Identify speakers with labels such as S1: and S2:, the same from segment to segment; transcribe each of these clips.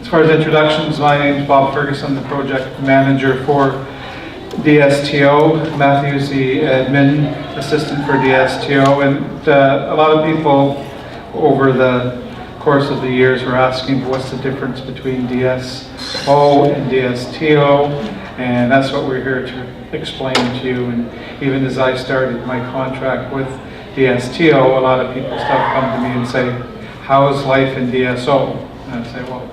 S1: As far as introductions, my name is Bob Ferguson, the project manager for DSTO. Matthew's the admin assistant for DSTO, and a lot of people over the course of the years were asking what's the difference between DSO and DSTO, and that's what we're here to explain to you. And even as I started my contract with DSTO, a lot of people still come to me and say, how is life in DSO? And I say, well,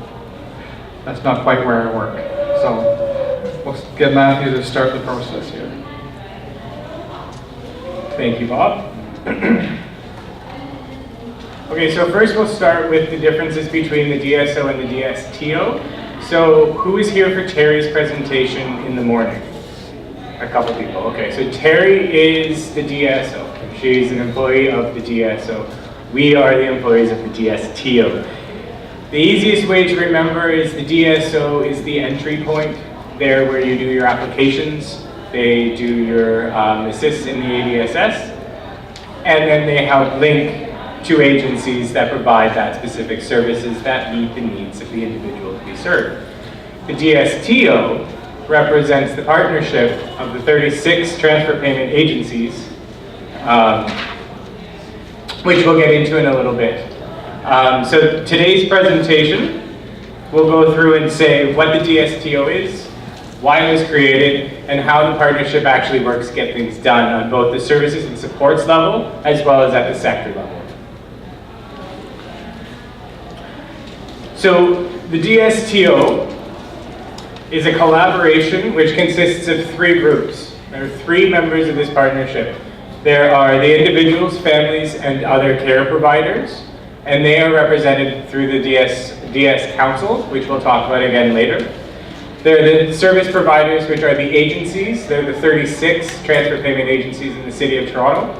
S1: that's not quite where I work. So we'll get Matthew to start the process here.
S2: Thank you, Bob. Okay, so first we'll start with the differences between the DSO and the DSTO. So who is here for Terry's presentation in the morning? A couple people. Okay, so Terry is the DSO. She's an employee of the DSO. We are the employees of the DSTO. The easiest way to remember is the DSO is the entry point, there where you do your applications. They do your assists in the ADSS, and then they help link to agencies that provide that specific services that meet the needs of the individual to be served. The DSTO represents the partnership of the 36 transfer payment agencies, which we'll get into in a little bit. So today's presentation, we'll go through and say what the DSTO is, why it was created, and how the partnership actually works to get things done on both the services and supports level, as well as at the sector level. So the DSTO is a collaboration which consists of 3 groups. There are 3 members of this partnership. There are the individuals, families, and other care providers, and they are represented through the DS Council, which we'll talk about again later. There are the service providers, which are the agencies. They're the 36 transfer payment agencies in the City of Toronto.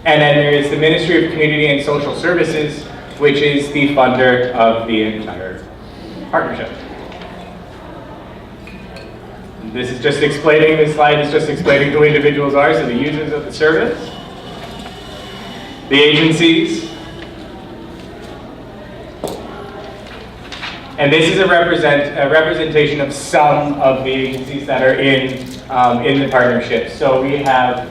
S2: And then there is the Ministry of Community and Social Services, which is the funder of the entire partnership. This is just explaining, this slide is just explaining who individuals are, so the users of the service, the agencies, and this is a representation of some of the agencies that are in the partnership. So we have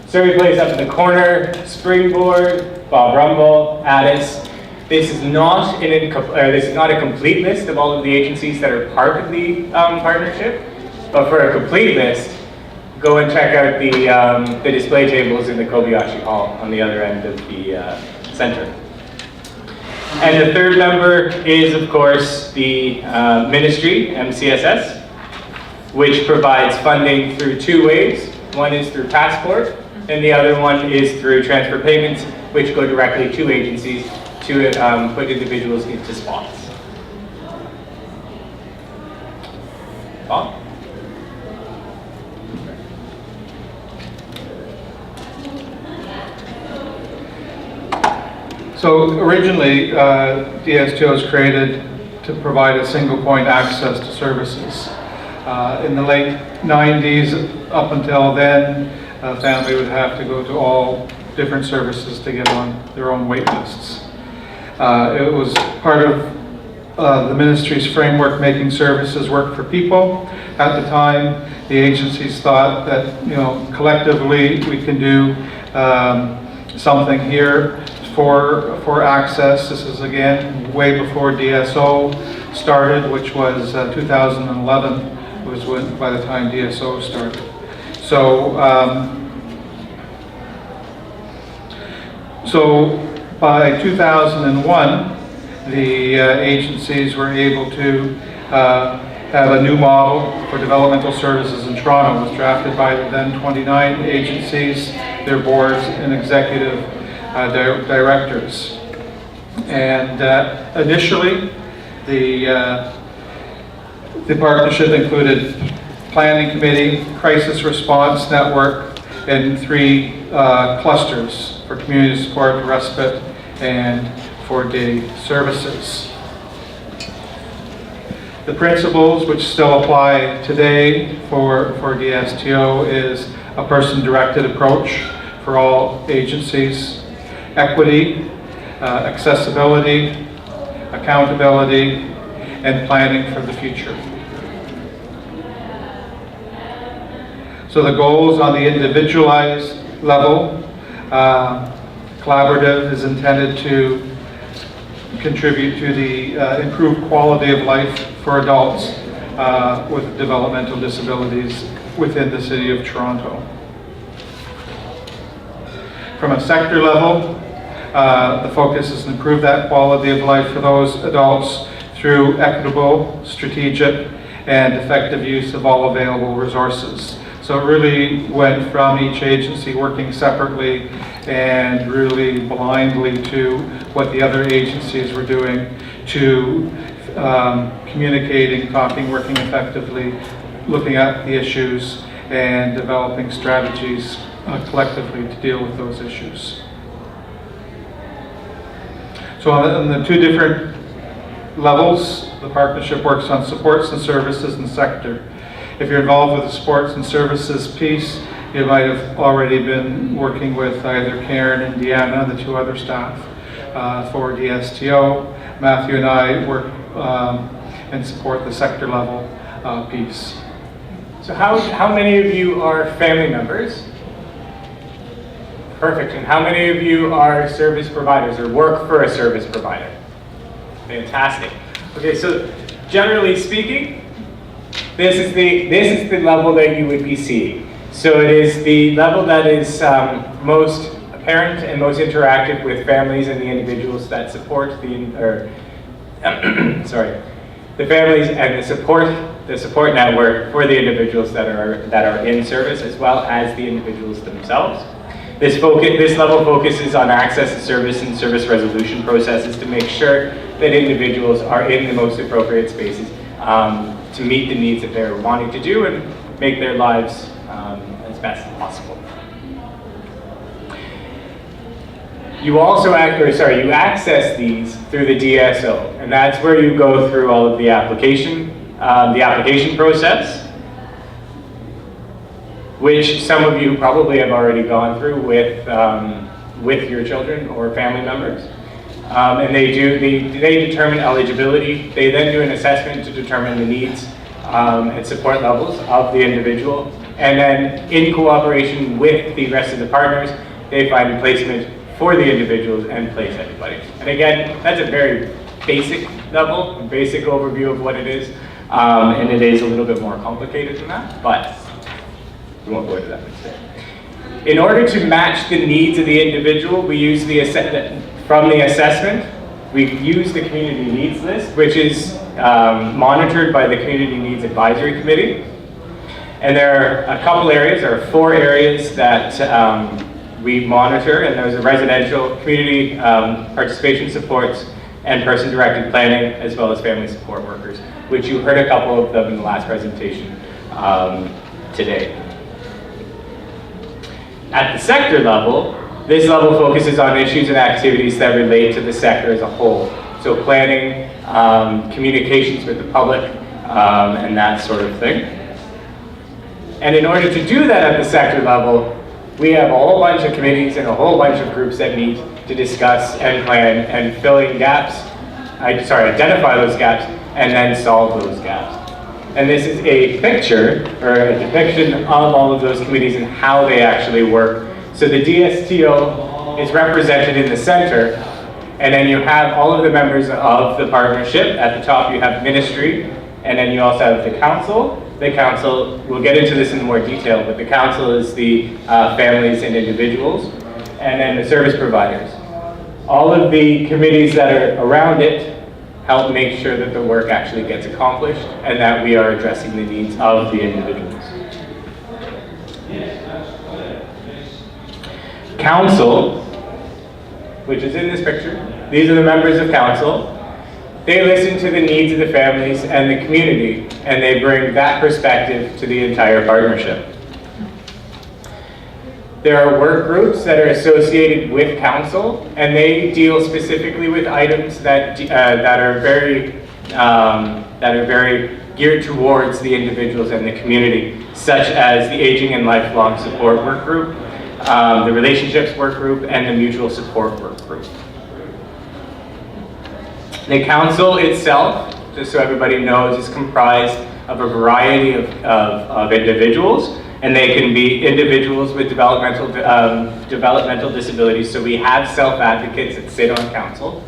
S2: Surrey Place up in the corner, Springboard, Bob Rumble, Addis. This is not a complete list of all of the agencies that are part of the partnership. But for a complete list, go and check out the display tables in the Kobayashi Hall on the other end of the center. And the third member is, of course, the Ministry, MCSS, which provides funding through 2 ways. One is through Passport, and the other one is through transfer payments, which go directly to agencies to put individuals into spots. Bob?
S1: So originally, DSTO was created to provide a single point access to services. In the late 90s, up until then, a family would have to go to all different services to get on their own wait lists. It was part of the ministry's framework, making services work for people. At the time, the agencies thought that, collectively we can do something here for access. This is again way before DSO started, which was 2011 was when, by the time DSO started. So by 2001, the agencies were able to have a new model for developmental services in Toronto. It was drafted by the then 29 agencies, their boards and executive directors. And initially, the partnership included planning committee, crisis response network, and 3 clusters for community support, respite, and for-day services. The principles which still apply today for DSTO is a person-directed approach for all agencies, equity, accessibility, accountability, and planning for the future. So the goals on the individualized level, collaborative is intended to contribute to the improved quality of life for adults with developmental disabilities within the City of Toronto. From a sector level, the focus is to improve that quality of life for those adults through equitable, strategic, and effective use of all available resources. So it really went from each agency working separately and really blindly to what the other agencies were doing to communicating, talking, working effectively, looking at the issues and developing strategies collectively to deal with those issues. So on the two different levels, the partnership works on supports and services and sector. If you're involved with the sports and services piece, you might have already been working with either Karen and Deanna, the two other staff, for DSTO. Matthew and I work and support the sector level piece.
S2: So how many of you are family members? Perfect. And how many of you are service providers or work for a service provider? Fantastic. Okay, so generally speaking, this is the level that you would be seeing. So it is the level that is most apparent and most interactive with families and the individuals that support the families and the support network for the individuals that are in service, as well as the individuals themselves. This level focuses on access to service and service resolution processes to make sure that individuals are in the most appropriate spaces to meet the needs that they're wanting to do and make their lives as best as possible. You also you access these through the DSO, and that's where you go through all of the application process, which some of you probably have already gone through with your children or family members. And they determine eligibility. They then do an assessment to determine the needs and support levels of the individual. And then in cooperation with the rest of the partners, they find a placement for the individuals and place everybody. And again, that's a very basic level, a basic overview of what it is. And it is a little bit more complicated than that, but we won't go into that today. In order to match the needs of the individual, we use from the assessment, we use the community needs list, which is monitored by the Community Needs Advisory Committee. And there are a couple areas, there are 4 areas that we monitor, and there's a residential, community participation supports, and person-directed planning, as well as family support workers, which you heard a couple of them in the last presentation today. At the sector level, this level focuses on issues and activities that relate to the sector as a whole. So planning, communications with the public, and that sort of thing. And in order to do that at the sector level, we have a whole bunch of committees and a whole bunch of groups that meet to discuss and plan and fill in gaps, identify those gaps, and then solve those gaps. And this is a picture, or a depiction of all of those committees and how they actually work. So the DSTO is represented in the center, and then you have all of the members of the partnership. At the top you have ministry, and then you also have the council. The council, we'll get into this in more detail, but the council is the families and individuals, and then the service providers. All of the committees that are around it help make sure that the work actually gets accomplished and that we are addressing the needs of the individuals. Council, which is in this picture, these are the members of council. They listen to the needs of the families and the community, and they bring that perspective to the entire partnership. There are work groups that are associated with council, and they deal specifically with items that are very geared towards the individuals and the community, such as the Aging and Lifelong Support Work Group, the Relationships Work Group, and the Mutual Support Work Group. The council itself just so everybody knows, is comprised of a variety of individuals, and they can be individuals with developmental disabilities. So we have self-advocates that sit on council.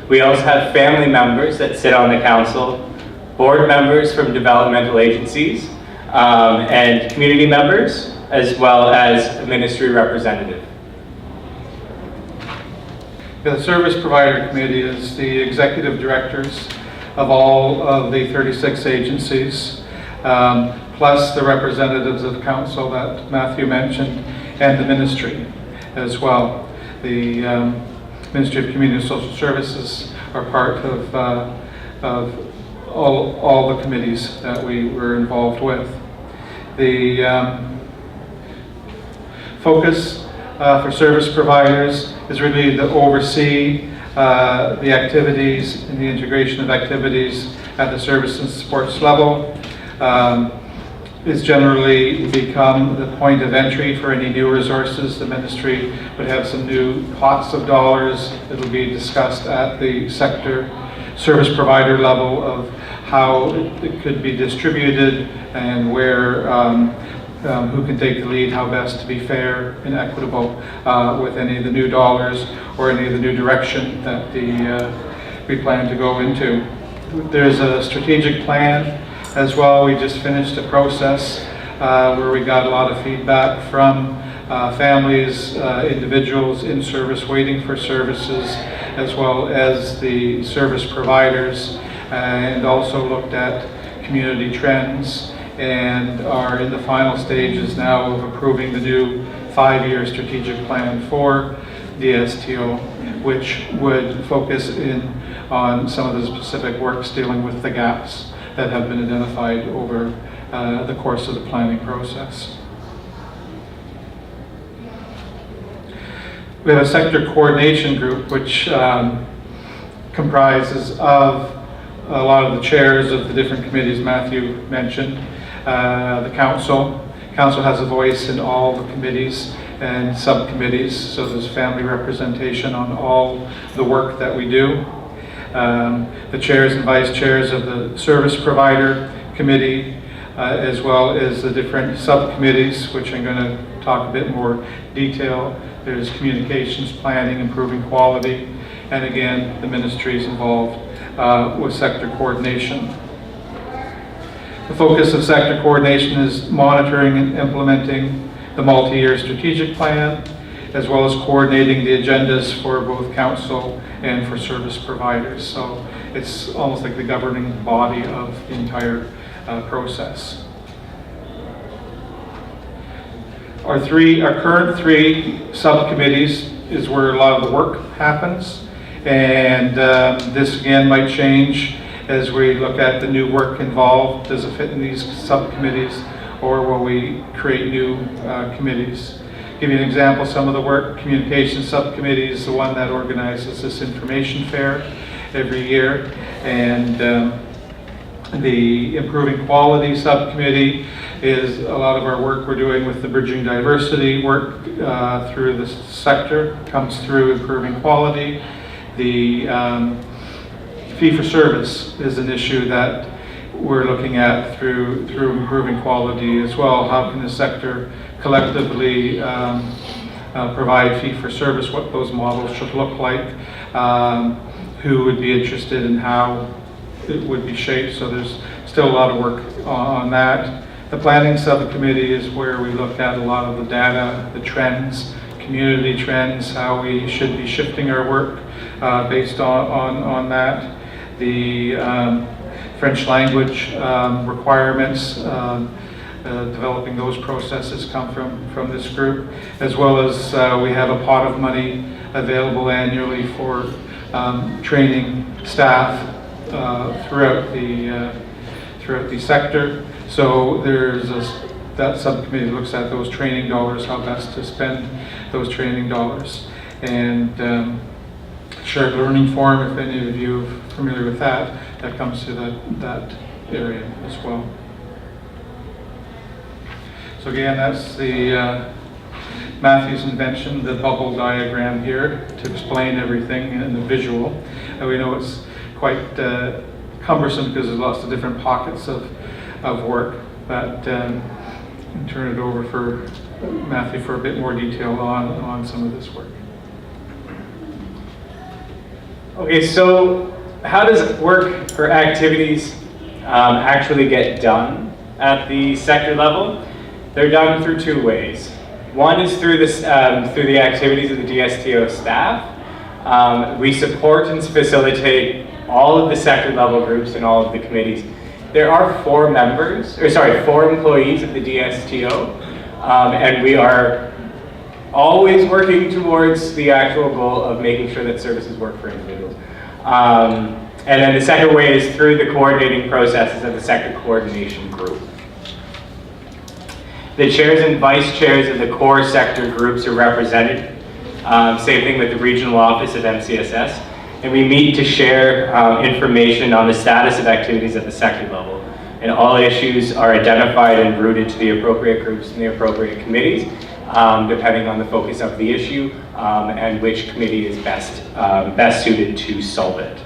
S2: We also have family members that sit on the council, board members from developmental agencies, and community members, as well as a ministry representative.
S1: The Service Provider Committee is the executive directors of all of the 36 agencies, plus the representatives of council that Matthew mentioned, and the ministry as well. The Ministry of Community and Social Services are part of all the committees that we were involved with. The focus for service providers is really to oversee the activities and the integration of activities at the service and supports level. It's generally become the point of entry for any new resources. The ministry would have some new pots of dollars that will be discussed at the sector service provider level of how it could be distributed and where who can take the lead, how best to be fair and equitable with any of the new dollars or any of the new direction that we plan to go into. There's a strategic plan as well. We just finished a process where we got a lot of feedback from families, individuals in service waiting for services, as well as the service providers, and also looked at community trends, and are in the final stages now of approving the new 5-year strategic plan for DSTO, which would focus in on some of the specific works dealing with the gaps that have been identified over the course of the planning process. We have a sector coordination group which comprises of a lot of the chairs of the different committees Matthew mentioned. The council has a voice in all the committees and subcommittees, so there's family representation on all the work that we do. The chairs and vice chairs of the service provider committee, as well as the different subcommittees, which I'm going to talk a bit more detail. There's communications, planning, improving quality, and again, the ministry is involved with sector coordination. The focus of sector coordination is monitoring and implementing the multi-year strategic plan, as well as coordinating the agendas for both council and for service providers. So it's almost like the governing body of the entire process. Our current three subcommittees is where a lot of the work happens, and this again might change as we look at the new work involved. Does it fit in these subcommittees, or will we create new committees? Give you an example, some of the work, communications subcommittee is the one that organizes this information fair every year, and the improving quality subcommittee is a lot of our work we're doing with the bridging diversity work through the sector, comes through improving quality. The fee for service is an issue that we're looking at through improving quality as well. How can the sector collectively provide fee for service, what those models should look like, who would be interested in how it would be shaped. So there's still a lot of work on that. The planning subcommittee is where we look at a lot of the data, the trends, community trends, how we should be shifting our work based on that. The French language requirements, developing those processes come from this group, as well as we have a pot of money available annually for training staff throughout the sector. So there's that subcommittee looks at those training dollars, how best to spend those training dollars, and shared learning forum, if any of you are familiar with that comes to that area as well. So again, that's the Matthew's invention, the bubble diagram here to explain everything in the visual. And we know it's quite cumbersome because there's lots of different pockets of work. But and turn it over for Matthew for a bit more detail on some of this work.
S2: Okay, so how does work or activities actually get done at the sector level? They're done through two ways. One is through the activities of the DSTO staff. We support and facilitate all of the sector level groups and all of the committees. There are four employees of the DSTO, and we are always working towards the actual goal of making sure that services work for individuals. And then the second way is through the coordinating processes of the sector coordination group. The chairs and vice chairs of the core sector groups are represented. Same thing with the regional office of MCSS. And we meet to share information on the status of activities at the sector level. And all issues are identified and routed to the appropriate groups and the appropriate committees, depending on the focus of the issue and which committee is best suited to solve it.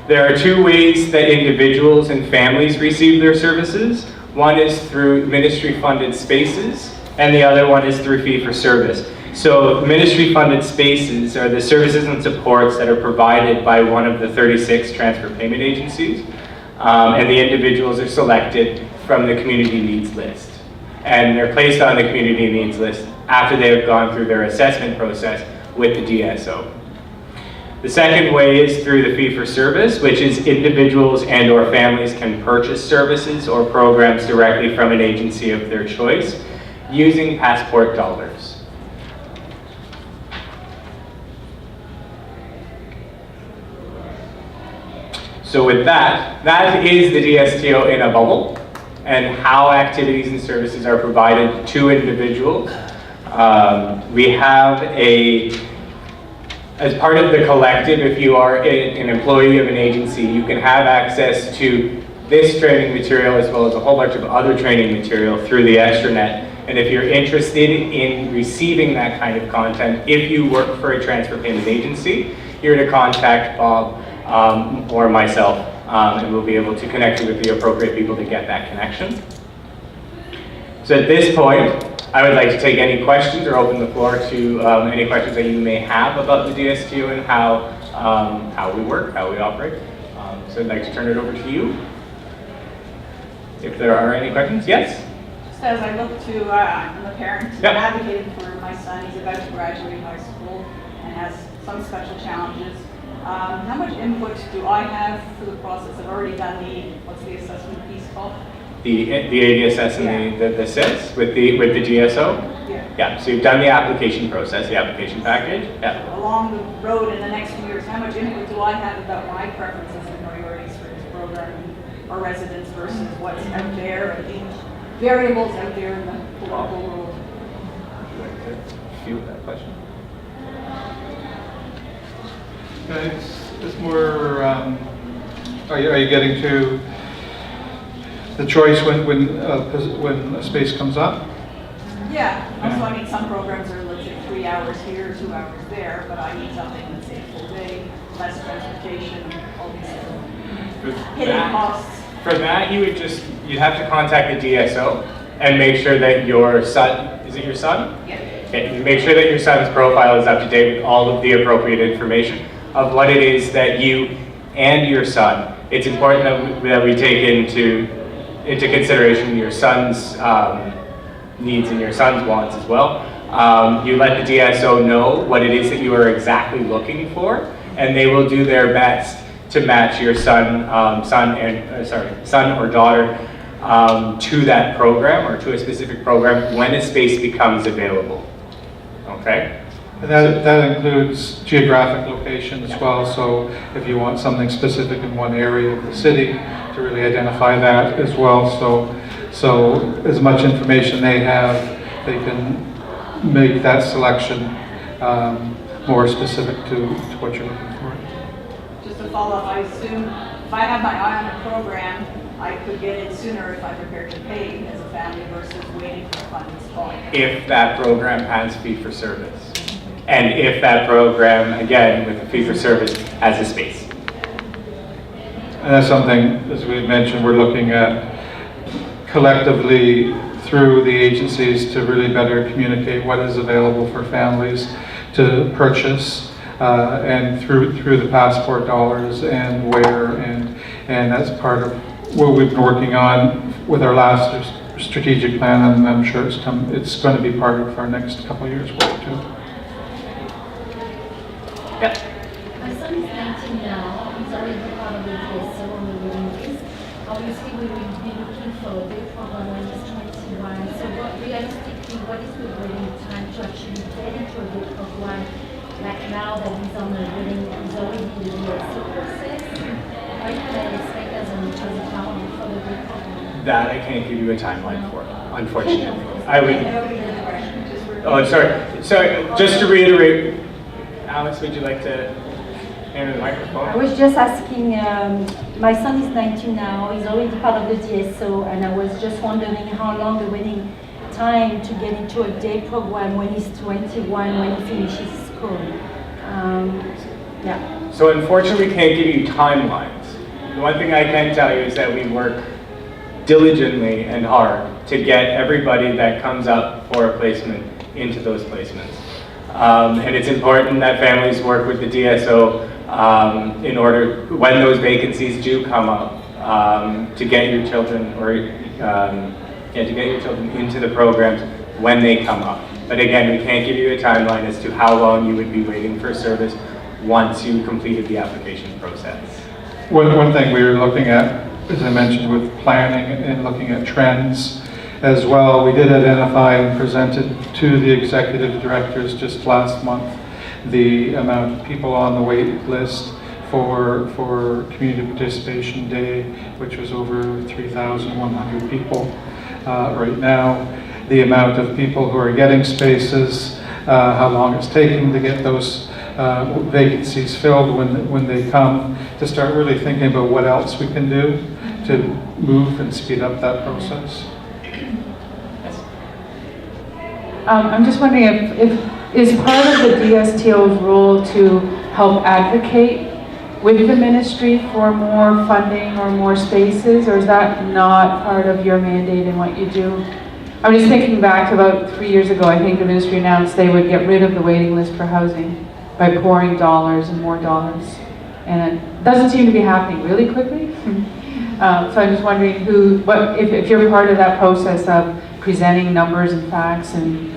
S2: There are two ways that individuals and families receive their services. One is through ministry-funded spaces, and the other one is through fee-for-service. So ministry-funded spaces are the services and supports that are provided by one of the 36 transfer payment agencies, and the individuals are selected from the community needs list. And they're placed on the community needs list after they have gone through their assessment process with the DSO. The second way is through the fee-for-service, which is individuals and or families can purchase services or programs directly from an agency of their choice using passport dollars. So with that is the DSTO in a bubble and how activities and services are provided to individuals. We have as part of the collective, if you are an employee of an agency, you can have access to this training material as well as a whole bunch of other training material through the extranet. And if you're interested in receiving that kind of content, if you work for a transfer payment agency, you're to contact Bob or myself, and we'll be able to connect you with the appropriate people to get that connection. So at this point, I would like to take any questions or open the floor to any questions that you may have about the DSTO and how we work, how we operate. So I'd like to turn it over to you. If there are any questions, yes?
S3: Just as I look to, I'm a parent,
S2: Yep.
S3: advocating for my son. He's about to graduate high school and has some special challenges. How much input do I have for the process? I've already done what's the assessment piece called?
S2: The ADSS and the SIS with the DSO?
S3: Yeah.
S2: Yeah, so you've done the application process, the application package? Yeah.
S3: Along the road in the next few years, how much input do I have about my preferences and priorities for this program or residents versus what's out there and the variables out there in the political world?
S2: Would you like to field that question?
S1: It's more, are you getting to the choice when a space comes up?
S3: Yeah. Also, I mean, some programs are, let's say, 3 hours here, 2 hours there, but I need something that's a full day, less transportation, all these hidden costs.
S2: For that, you'd have to contact the DSO and make sure that your son, is it your son?
S3: Yeah.
S2: Okay, make sure that your son's profile is up to date with all of the appropriate information of what it is that you and your son, it's important that we take into consideration your son's needs and your son's wants as well. You let the DSO know what it is that you are exactly looking for, and they will do their best to match your son or daughter to that program or to a specific program when a space becomes available. Okay?
S1: And that includes geographic location as well, so if you want something specific in one area of the city, to really identify that as well. So as much information they have, they can make that selection more specific to what you're looking for.
S3: Just to follow up, I assume if I have my eye on a program, I could get in sooner if I'm prepared to pay as a family versus waiting for funds falling.
S2: If that program has fee-for-service. And if that program, again, with the fee-for-service, has a space.
S1: And that's something, as we mentioned, we're looking at collectively through the agencies to really better communicate what is available for families to purchase, and through the passport dollars and where, and that's part of what we've been working on with our last strategic plan, and I'm sure it's going to be part of our next couple of years' work too.
S2: Yep.
S4: My son is 19 now. He's already part of the DSO on the waiting list. Obviously, we will be looking for a big program when he's 21. So realistically, what is the waiting time to actually get into a big program? Like now that he's on the waiting, he's already in the DSO process. What can I expect as a parent for the big program?
S2: That I can't give you a timeline for, unfortunately. I would. Oh, sorry. Just to reiterate, Alex, would you like to enter the microphone?
S4: I was just asking, my son is 19 now, he's already part of the DSO, and I was just wondering how long the waiting time to get into a day program when he's 21, when he finishes school. Yeah.
S2: So unfortunately, we can't give you timelines. The one thing I can tell you is that we work diligently and hard to get everybody that comes up for a placement into those placements. And it's important that families work with the DSO in order, when those vacancies do come up, to get your children into the programs when they come up. But again, we can't give you a timeline as to how long you would be waiting for service once you completed the application process.
S1: One thing we were looking at, as I mentioned, with planning and looking at trends as well, we did identify and presented to the executive directors just last month the amount of people on the wait list for Community Participation Day, which was over 3,100 people right now. The amount of people who are getting spaces, how long it's taking to get those vacancies filled when they come, to start really thinking about what else we can do to move and speed up that process.
S5: I'm just wondering if is part of the DSTO's role to help advocate with the ministry for more funding or more spaces, or is that not part of your mandate and what you do? I'm just thinking back to about 3 years ago, I think the ministry announced they would get rid of the waiting list for housing by pouring dollars and more dollars. And it doesn't seem to be happening really quickly. So I'm just wondering if you're part of that process of presenting numbers and facts and...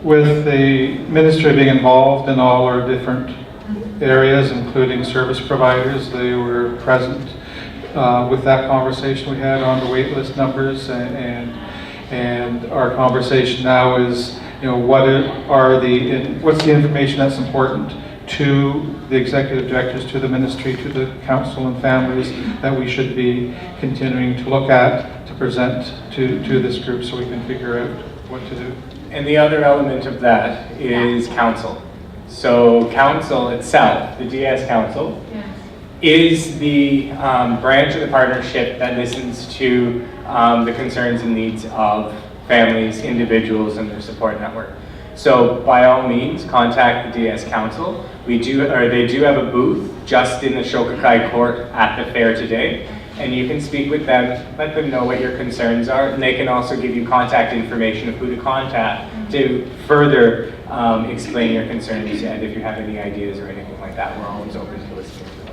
S1: With the ministry being involved in all our different areas, including service providers, they were present with that conversation we had on the waitlist numbers, and our conversation now is, what's the information that's important to the executive directors, to the ministry, to the council and families that we should be continuing to look at, to present to this group so we can figure out what to do.
S2: And the other element of that is council. So council itself, the DS Council, is the branch of the partnership that listens to the concerns and needs of families, individuals, and their support network. So by all means, contact the DS Council. They do have a booth just in the Shokakai Court at the fair today, and you can speak with them, let them know what your concerns are, and they can also give you contact information of who to contact to further explain your concerns, and if you have any ideas or anything like that, we're always open to listening to them.